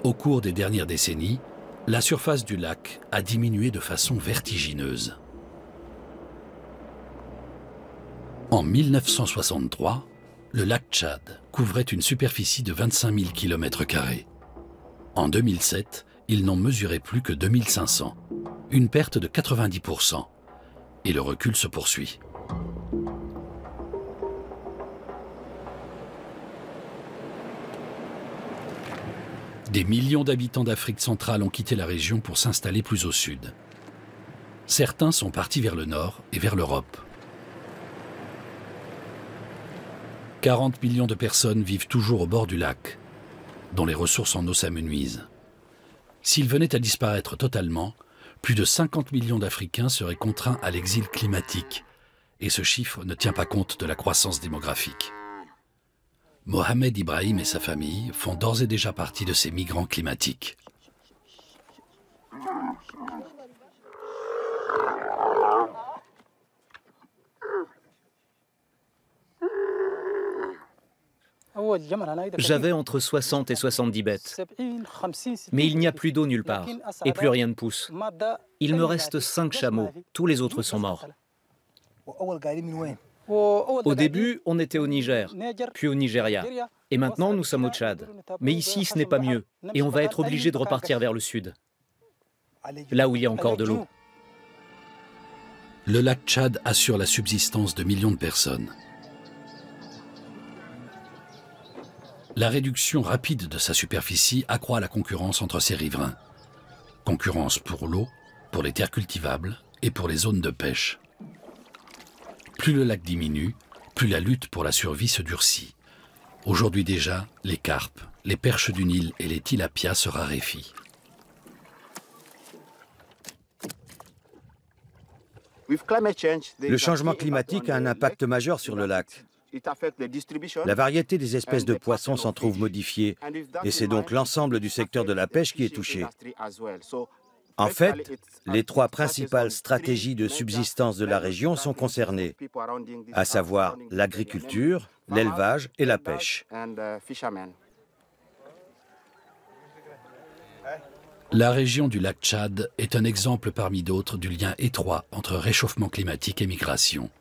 Au cours des dernières décennies, la surface du lac a diminué de façon vertigineuse. En 1963, le lac Tchad couvrait une superficie de 25 000 km². En 2007, il n'en mesurait plus que 2500, une perte de 90%. Et le recul se poursuit. Des millions d'habitants d'Afrique centrale ont quitté la région pour s'installer plus au sud. Certains sont partis vers le nord et vers l'Europe. 40 millions de personnes vivent toujours au bord du lac, dont les ressources en eau s'amenuisent. S'il venait à disparaître totalement, plus de 50 millions d'Africains seraient contraints à l'exil climatique, et ce chiffre ne tient pas compte de la croissance démographique. Mohamed Ibrahim et sa famille font d'ores et déjà partie de ces migrants climatiques. J'avais entre 60 et 70 bêtes. Mais il n'y a plus d'eau nulle part, et plus rien ne pousse. Il me reste 5 chameaux, tous les autres sont morts. Au début, on était au Niger, puis au Nigeria. Et maintenant, nous sommes au Tchad. Mais ici, ce n'est pas mieux. Et on va être obligé de repartir vers le sud, là où il y a encore de l'eau. Le lac Tchad assure la subsistance de millions de personnes. La réduction rapide de sa superficie accroît la concurrence entre ses riverains. Concurrence pour l'eau, pour les terres cultivables et pour les zones de pêche. Plus le lac diminue, plus la lutte pour la survie se durcit. Aujourd'hui déjà, les carpes, les perches du Nil et les tilapias se raréfient. Le changement climatique a un impact majeur sur le lac. La variété des espèces de poissons s'en trouve modifiée et c'est donc l'ensemble du secteur de la pêche qui est touché. En fait, les 3 principales stratégies de subsistance de la région sont concernées, à savoir l'agriculture, l'élevage et la pêche. La région du lac Tchad est un exemple parmi d'autres du lien étroit entre réchauffement climatique et migration.